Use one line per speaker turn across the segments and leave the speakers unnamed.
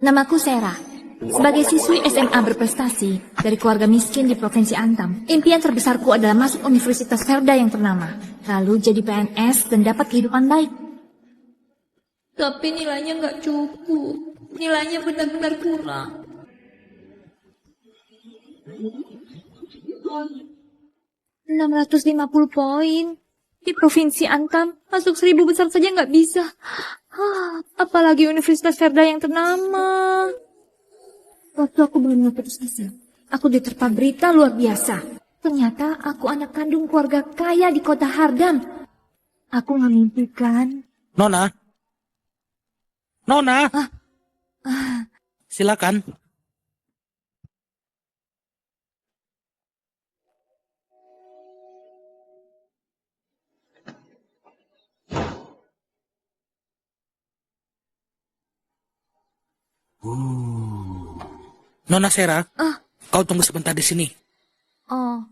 Namaku Sarah. Sebagai siswi SMA berprestasi dari keluarga miskin di Provinsi Antam, impian terbesarku adalah masuk Universitas Verda yang ternama, lalu jadi PNS dan dapat kehidupan baik. Tapi nilainya nggak cukup. Nilainya benar-benar kurang. 650 poin. Di Provinsi Antam, masuk 1000 besar saja nggak bisa. Apalagi Universitas Verda yang ternama. Waktu aku belum putus asa, aku diterpa berita luar biasa. Ternyata aku anak kandung keluarga kaya di kota Hardam. Aku memimpikan...
Nona? Nona? Silakan. Nona Sarah, kau tunggu sebentar di sini.
Oh,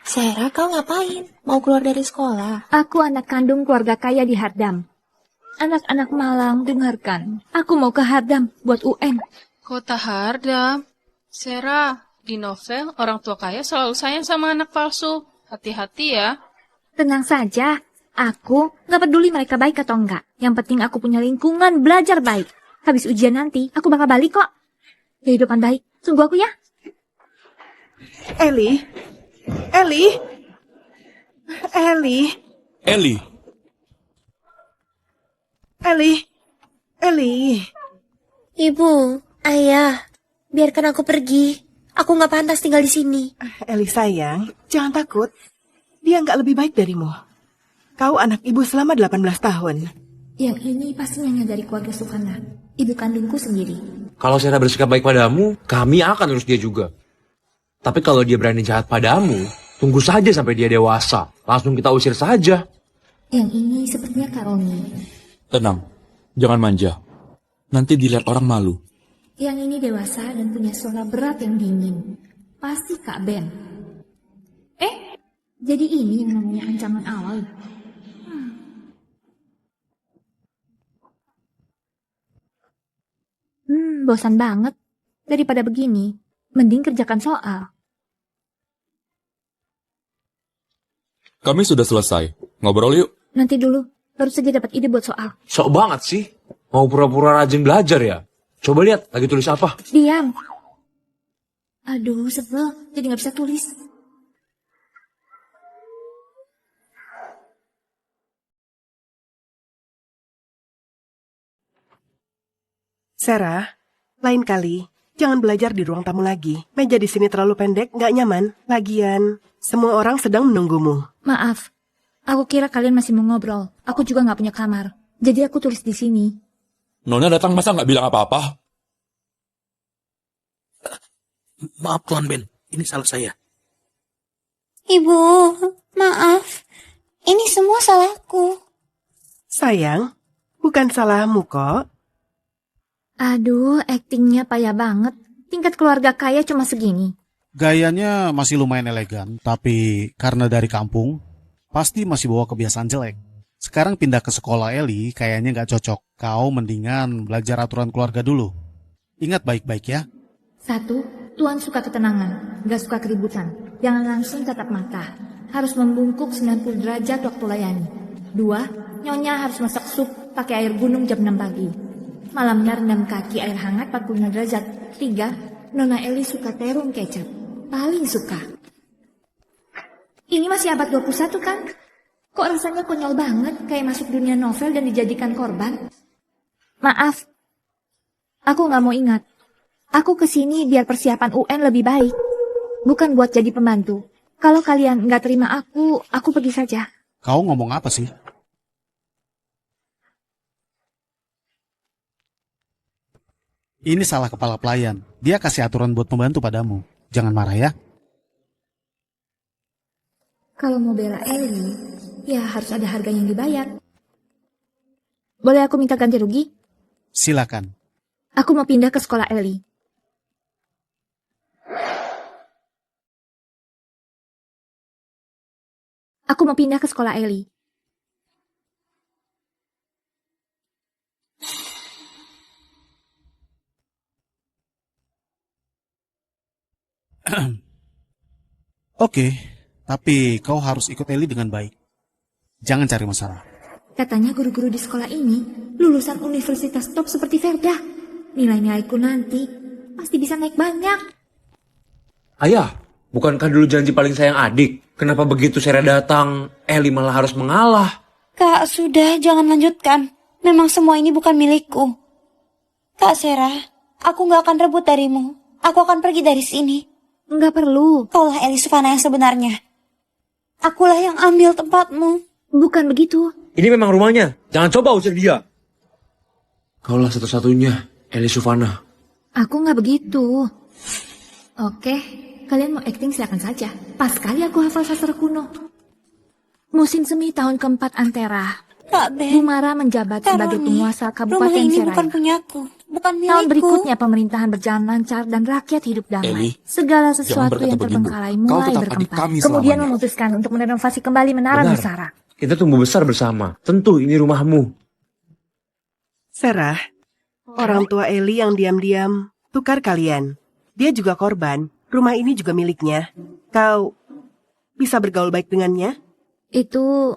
Sarah, kau ngapain? Mau keluar dari sekolah?
aku anak kandung keluarga kaya di Hardam. Anak-anak Malang, dengarkan. Aku mau ke Hardam buat UN.
Kota Hardam. Sarah, di novel orang tua kaya selalu sayang sama anak palsu. Hati-hati ya.
Tenang saja, aku nggak peduli mereka baik atau enggak. Yang penting aku punya lingkungan belajar baik. Habis ujian nanti, aku bakal balik kok. Kehidupan baik, tunggu aku ya.
Eli? Eli? Eli?
Eli,
Eli? Eli?
Ibu, ayah, biarkan aku pergi. Aku nggak pantas tinggal di sini.
Eli sayang, jangan takut. Dia nggak lebih baik darimu. Kau anak ibu selama 18 tahun.
Yang ini pasti nyanyi dari keluarga Sukana, ibu kandungku sendiri.
Kalau Sarah bersikap baik padamu, kami akan urus dia juga. Tapi kalau dia berani jahat padamu, tunggu saja sampai dia dewasa. Langsung kita usir saja.
Yang ini sepertinya Kak Roni.
tenang. Jangan manja. Nanti dilihat orang malu.
Yang ini dewasa dan punya suara berat yang dingin. Pasti Kak Ben. Jadi ini yang namanya ancaman awal. Bosan banget. Daripada begini, mending kerjakan soal.
Kami sudah selesai. Ngobrol yuk.
Nanti dulu, baru saja dapat ide buat soal.
Sok banget sih. Mau pura-pura rajin belajar ya? Coba lihat, lagi tulis apa?
Diam. Aduh, sebel. Jadi nggak bisa tulis.
Sarah, lain kali, jangan belajar di ruang tamu lagi. Meja di sini terlalu pendek, nggak nyaman. Lagian, semua orang sedang menunggumu.
Maaf, aku kira kalian masih mau ngobrol. Aku juga nggak punya kamar. Jadi aku tulis di sini.
Nona datang masa nggak bilang apa-apa?
Maaf Tuan Ben, ini salah saya.
Ibu, maaf. Ini semua salahku.
Sayang, bukan salahmu kok.
Aduh, aktingnya payah banget. Tingkat keluarga kaya cuma segini.
Gayanya masih lumayan elegan, tapi karena dari kampung, pasti masih bawa kebiasaan jelek. Sekarang pindah ke sekolah Eli, kayaknya nggak cocok. Kau mendingan belajar aturan keluarga dulu. Ingat baik-baik ya.
1, Tuan suka ketenangan, nggak suka keributan. Jangan langsung tatap mata. Harus membungkuk 90 derajat waktu layani. 2, Nyonya harus masak sup pakai air gunung jam 6 pagi. Malamnya rendam kaki air hangat 45 derajat. 3, Nona Eli suka terung kecap. Paling suka. Ini masih abad 21 kan? Kok rasanya konyol banget kayak masuk dunia novel dan dijadikan korban? Maaf. Aku nggak mau ingat. Aku kesini biar persiapan UN lebih baik. Bukan buat jadi pembantu. Kalau kalian nggak terima aku pergi saja.
Kau ngomong apa sih? Ini salah kepala pelayan. Dia kasih aturan buat pembantu padamu. Jangan marah ya.
Kalau mau bela Eli, ya harus ada harga yang dibayar. Boleh aku minta ganti rugi?
Silakan.
Aku mau pindah ke sekolah Eli. Aku mau pindah ke sekolah Eli.
Oke, tapi kau harus ikut Eli dengan baik. Jangan cari masalah.
Katanya guru-guru di sekolah ini lulusan universitas top seperti Verda. Nilai-nilaiku nanti pasti bisa naik banyak.
Ayah, bukankah dulu janji paling sayang adik? Kenapa begitu Sera datang, Eli malah harus mengalah?
Kak, sudah, jangan lanjutkan. Memang semua ini bukan milikku. Kak Sera, aku gak akan rebut darimu. Aku akan pergi dari sini.
Enggak perlu.
Kaulah Eli Sufana yang sebenarnya. Akulah yang ambil tempatmu.
Bukan begitu.
Ini memang rumahnya, jangan coba usir dia. Kaulah satu-satunya, Eli Sufana.
Aku nggak begitu. Oke, kalian mau acting silakan saja. Pas kali aku hafal sastra kuno. Musim semi tahun keempat Antera.
Kak Ben,
Bumara menjabat
Kak
sebagai
Roni,
penguasa
rumah
Kabupaten
ini
Seraya.
bukan punyaku, bukan milikku.
Tahun berikutnya pemerintahan berjalan lancar dan rakyat hidup damai.
Eli,
Segala
jangan
sesuatu
berkata
yang
begitu.
terbengkalai
Kau
mulai
tetap adik
berkembang.
kami
Kemudian
selamanya.
memutuskan untuk merenovasi kembali Menara
Benar.
Nusara.
Kita tumbuh besar bersama, tentu ini rumahmu.
Sarah, orang tua Eli yang diam-diam tukar kalian. Dia juga korban. Rumah ini juga miliknya. Kau bisa bergaul baik dengannya?
Itu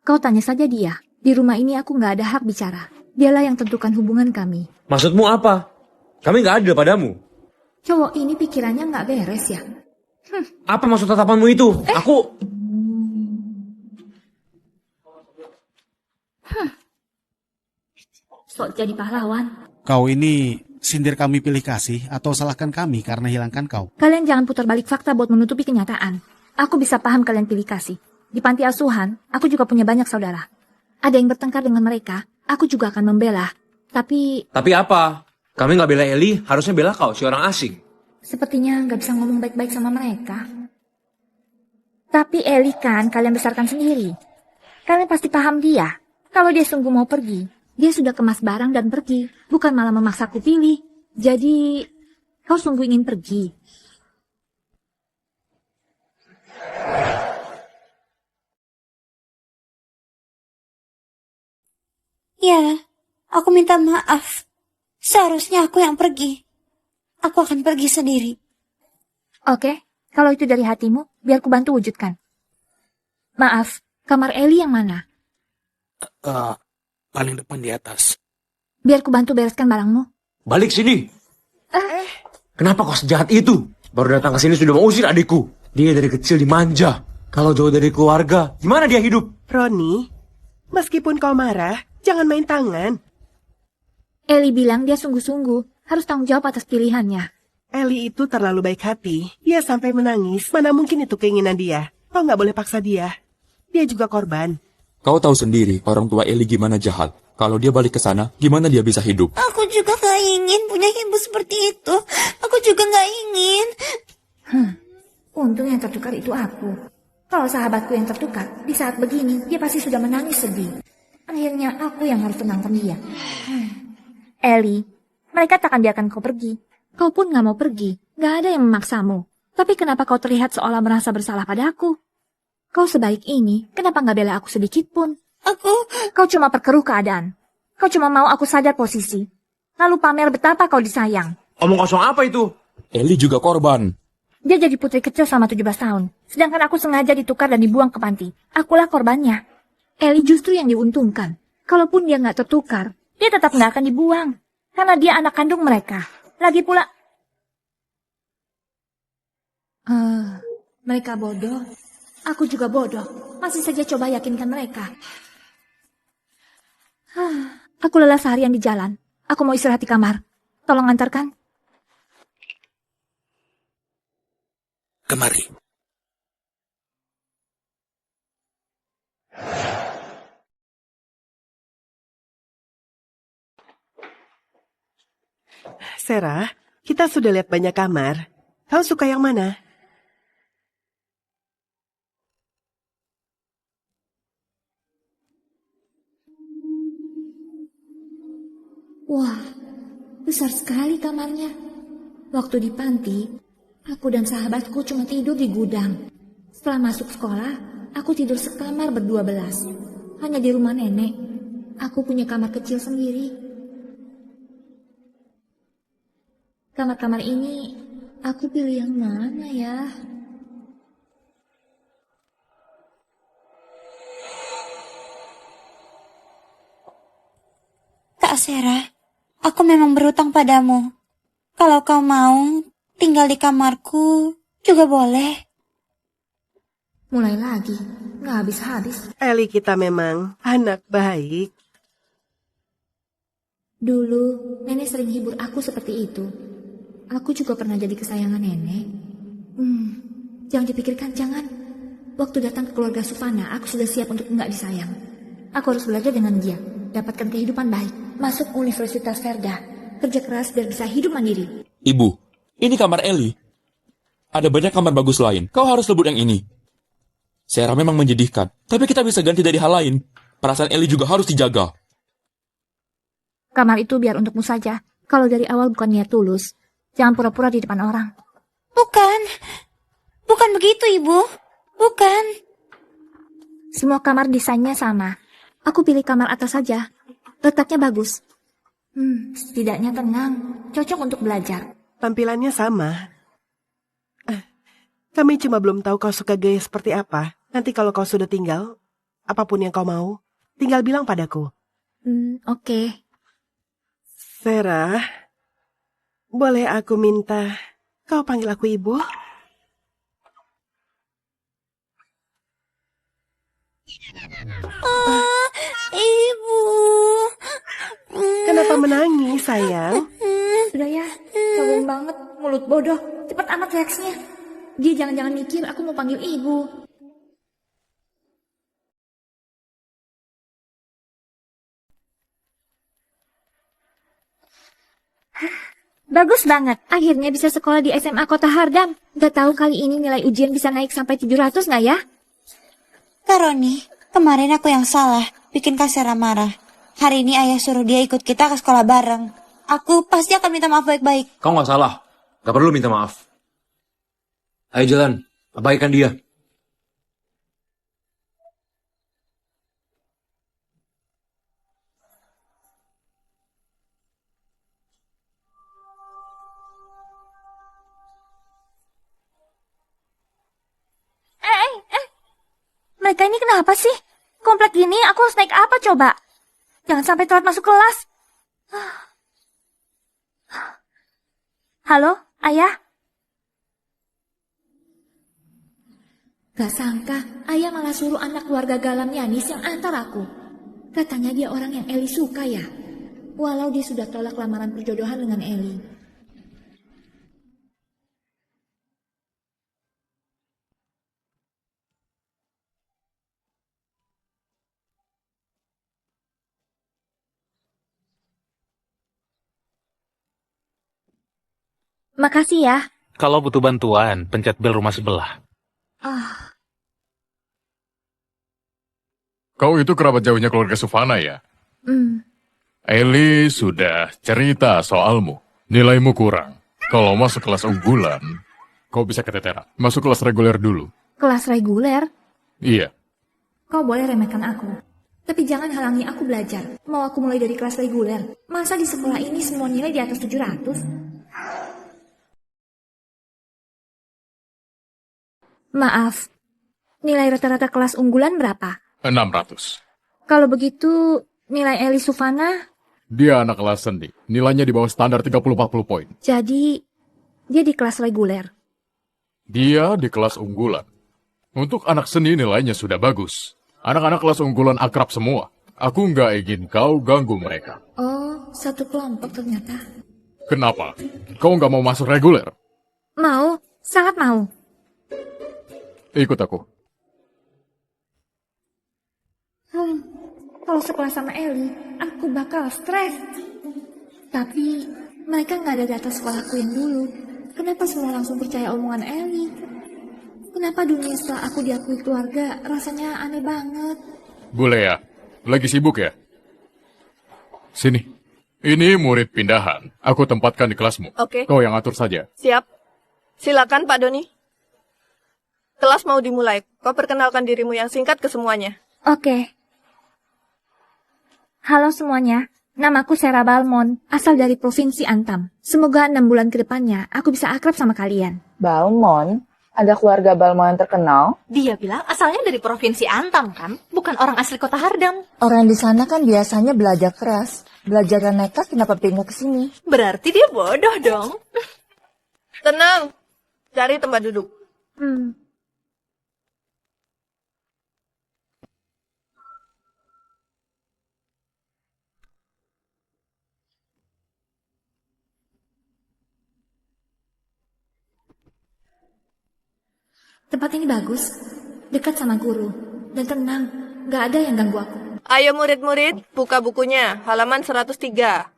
kau tanya saja dia. Di rumah ini aku nggak ada hak bicara. Dialah yang tentukan hubungan kami.
Maksudmu apa? Kami nggak adil padamu.
Cowok ini pikirannya nggak beres ya.
Apa maksud tatapanmu itu? Aku...
Sok jadi pahlawan.
Kau ini sindir kami pilih kasih atau salahkan kami karena hilangkan kau?
Kalian jangan putar balik fakta buat menutupi kenyataan. Aku bisa paham kalian pilih kasih. Di panti asuhan, aku juga punya banyak saudara. Ada yang bertengkar dengan mereka, aku juga akan membela. Tapi
Tapi apa? Kami nggak bela Eli, harusnya bela kau, si orang asing.
sepertinya nggak bisa ngomong baik-baik sama mereka. Tapi Eli kan kalian besarkan sendiri. Kalian pasti paham dia. Kalau dia sungguh mau pergi, dia sudah kemas barang dan pergi. Bukan malah memaksaku pilih. Jadi, kau sungguh ingin pergi.
Ya, aku minta maaf. Seharusnya aku yang pergi. Aku akan pergi sendiri.
Oke, kalau itu dari hatimu, biar ku bantu wujudkan. Maaf, kamar Eli yang mana?
Paling depan di atas.
Biar ku bantu bereskan barangmu.
Balik sini. Kenapa kau sejahat itu? Baru datang ke sini sudah mau usir adikku. Dia dari kecil dimanja. Kalau jauh dari keluarga, gimana dia hidup?
Roni, meskipun kau marah, jangan main tangan.
Eli bilang dia sungguh-sungguh harus tanggung jawab atas pilihannya.
Eli itu terlalu baik hati. Dia sampai menangis. Mana mungkin itu keinginan dia. Kau nggak boleh paksa dia. Dia juga korban.
Kau tahu sendiri orang tua Eli gimana jahat. Kalau dia balik ke sana, gimana dia bisa hidup?
Aku juga gak ingin punya ibu seperti itu. Aku juga gak ingin.
Untung yang tertukar itu aku. Kalau sahabatku yang tertukar, di saat begini, dia pasti sudah menangis sedih. Akhirnya aku yang harus tenangkan dia. Eli, mereka takkan biarkan kau pergi. Kau pun gak mau pergi. Gak ada yang memaksamu. Tapi kenapa kau terlihat seolah merasa bersalah padaku? Kau sebaik ini, kenapa gak bela aku sedikit pun? Kau cuma perkeruh keadaan. Kau cuma mau aku sadar posisi. Lalu pamer betapa kau disayang.
Omong kosong apa itu?
Eli juga korban.
Dia jadi putri kecil selama 17 tahun. Sedangkan aku sengaja ditukar dan dibuang ke panti. Akulah korbannya. Eli justru yang diuntungkan. Kalaupun dia nggak tertukar, dia tetap nggak akan dibuang. Karena dia anak kandung mereka. Lagi pula... mereka bodoh. Aku juga bodoh. Masih saja coba yakinkan mereka. Aku lelah seharian di jalan. Aku mau istirahat di kamar. Tolong antarkan.
Kemari.
Sarah, kita sudah lihat banyak kamar. Kau suka yang mana?
Wah, besar sekali kamarnya. Waktu di panti, aku dan sahabatku cuma tidur di gudang. Setelah masuk sekolah, aku tidur sekamar ber-12. Hanya di rumah nenek, aku punya kamar kecil sendiri. Kamar-kamar ini Aku pilih yang mana ya?
Kak Sarah, aku memang berutang padamu. Kalau kau mau tinggal di kamarku juga boleh.
Mulai lagi, nggak habis-habis.
Eli kita memang anak baik.
Dulu, nenek sering hibur aku seperti itu. Aku juga pernah jadi kesayangan nenek. Jangan dipikirkan, jangan. Waktu datang ke keluarga Sufana, aku sudah siap untuk nggak disayang. Aku harus belajar dengan dia, dapatkan kehidupan baik, masuk Universitas Verda, kerja keras dan bisa hidup mandiri.
Ibu, ini kamar Eli. Ada banyak kamar bagus lain. Kau harus lebut yang ini. Sarah memang menyedihkan, tapi kita bisa ganti dari hal lain. Perasaan Eli juga harus dijaga.
Kamar itu biar untukmu saja. Kalau dari awal bukan niat tulus, jangan pura-pura di depan orang.
Bukan begitu, Ibu. Bukan.
Semua kamar desainnya sama. Aku pilih kamar atas saja. Letaknya bagus. Setidaknya tenang, cocok untuk belajar.
Tampilannya sama. Kami cuma belum tahu kau suka gaya seperti apa. Nanti kalau kau sudah tinggal, apapun yang kau mau, tinggal bilang padaku.
Oke.
Sarah, boleh aku minta kau panggil aku ibu?
Ibu.
Kenapa menangis, sayang?
Sudah ya, kagum banget, mulut bodoh. Cepat amat reaksinya. Dia jangan-jangan mikir aku mau panggil ibu. Bagus banget, akhirnya bisa sekolah di SMA Kota Hardam. Gak tahu kali ini nilai ujian bisa naik sampai 700 nggak ya?
Kak Roni, kemarin aku yang salah, bikin Kak Sarah marah. Hari ini ayah suruh dia ikut kita ke sekolah bareng. Aku pasti akan minta maaf baik-baik.
Kau nggak salah. Gak perlu minta maaf. Ayo jalan, abaikan dia.
Mereka ini kenapa sih? Komplek gini aku harus naik apa coba? Jangan sampai telat masuk kelas. Halo, ayah? Gak sangka, ayah malah suruh anak keluarga Galam Yanis yang antar aku. Katanya dia orang yang Eli suka ya. Walau dia sudah tolak lamaran perjodohan dengan Eli. Makasih ya.
Kalau butuh bantuan, pencet bel rumah sebelah.
Kau itu kerabat jauhnya keluarga Sufana ya? Eli sudah cerita soalmu. Nilaimu kurang. Kalau masuk kelas unggulan, kau bisa keteteran. Masuk kelas reguler dulu.
Kelas reguler?
Iya.
Kau boleh remehkan aku. Tapi jangan halangi aku belajar. Mau aku mulai dari kelas reguler. Masa di sekolah ini semua nilai di atas 700? Maaf, nilai rata-rata kelas unggulan berapa?
600.
Kalau begitu, nilai Eli Sufana,
Dia anak kelas seni. Nilainya di bawah standar 30-40 poin.
jadi dia di kelas reguler.
Dia di kelas unggulan. Untuk anak seni nilainya sudah bagus. Anak-anak kelas unggulan akrab semua. Aku nggak ingin kau ganggu mereka.
Oh, satu kelompok ternyata.
Kenapa? Kau nggak mau masuk reguler?
Mau, sangat mau.
Ikut aku.
Kalau sekolah sama Eli, aku bakal stres. Tapi mereka nggak ada data sekolahku yang dulu. Kenapa semua langsung percaya omongan Eli? Kenapa dunia setelah aku diakui keluarga rasanya aneh banget?
Boleh ya? Lagi sibuk ya? Sini. Ini murid pindahan. Aku tempatkan di kelasmu.
Oke.
Kau yang atur saja.
Siap. Silakan Pak Doni. Kelas mau dimulai. Kau perkenalkan dirimu yang singkat ke semuanya.
Oke. Halo semuanya, Namaku Sarah Balmon, asal dari Provinsi Antam. Semoga 6 bulan ke depannya aku bisa akrab sama kalian.
Balmon? Ada keluarga Balmon yang terkenal?
Dia bilang asalnya dari Provinsi Antam kan, bukan orang asli kota Hardam.
Orang di sana kan biasanya belajar keras. Belajar nekat kenapa pindah ke sini?
Berarti dia bodoh dong.
Tenang, cari tempat duduk.
Tempat ini bagus, dekat sama guru, dan tenang, gak ada yang ganggu aku.
Ayo murid-murid, buka bukunya, halaman 103.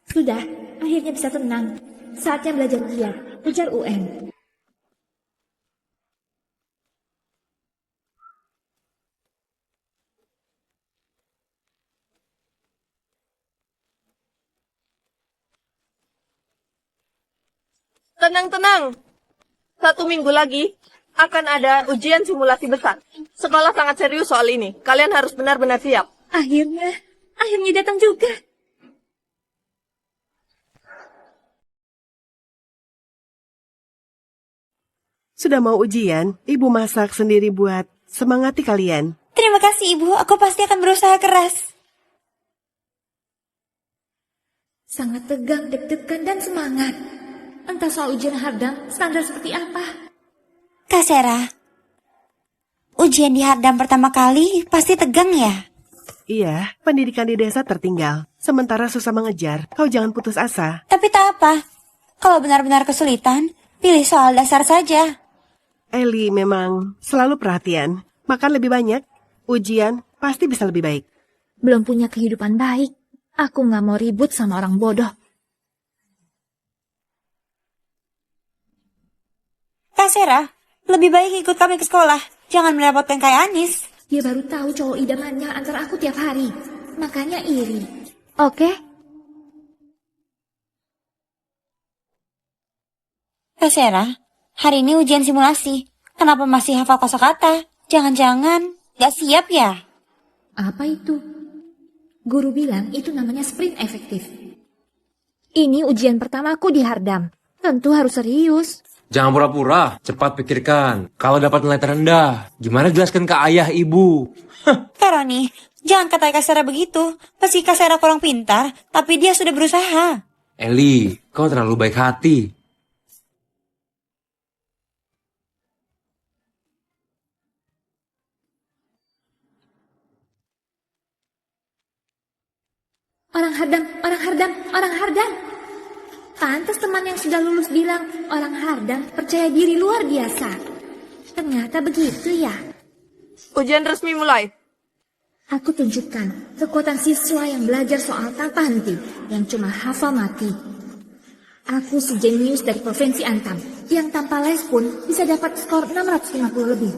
Sudah, akhirnya bisa tenang. Saatnya belajar giat, ujar UN.
Tenang-tenang. 1 minggu lagi akan ada ujian simulasi besar. Sekolah sangat serius soal ini. Kalian harus benar-benar siap.
Akhirnya datang juga.
Sudah mau ujian, Ibu masak sendiri buat semangati kalian.
Terima kasih Ibu, aku pasti akan berusaha keras.
Sangat tegang, deg-degan, dan semangat. Entah soal ujian Hardam, standar seperti apa.
Kak Sarah, ujian di Hardam pertama kali pasti tegang ya?
Iya, pendidikan di desa tertinggal. Sementara susah mengejar, kau jangan putus asa.
Tapi tak apa, kalau benar-benar kesulitan, pilih soal dasar saja.
Eli memang selalu perhatian. Makan lebih banyak, ujian pasti bisa lebih baik.
Belum punya kehidupan baik. Aku gak mau ribut sama orang bodoh.
Kak Sarah, lebih baik ikut kami ke sekolah. Jangan merepotkan kayak Anis.
Dia baru tahu cowok idamannya antar aku tiap hari. Makanya iri. Oke?
Kak Sarah, hari ini ujian simulasi. Kenapa masih hafal kosakata? Jangan-jangan gak siap ya?
Apa itu? Guru bilang itu namanya sprint efektif. Ini ujian pertamaku di Hardam. Tentu harus serius.
Jangan pura-pura, cepat pikirkan. Kalau dapat nilai terendah, gimana jelaskan ke ayah ibu?
Kak Roni, jangan kata Kak Sarah begitu. Pasti Kak Sarah kurang pintar, tapi dia sudah berusaha.
Eli, kau terlalu baik hati.
Orang Hardam, orang Hardam, orang Hardam. Pantas teman yang sudah lulus bilang orang Hardam percaya diri luar biasa. Ternyata begitu ya.
Ujian resmi mulai.
Aku tunjukkan kekuatan siswa yang belajar soal tanpa henti, yang cuma hafal mati. Aku si jenius dari Provinsi Antam, yang tanpa les pun bisa dapat skor 650 lebih.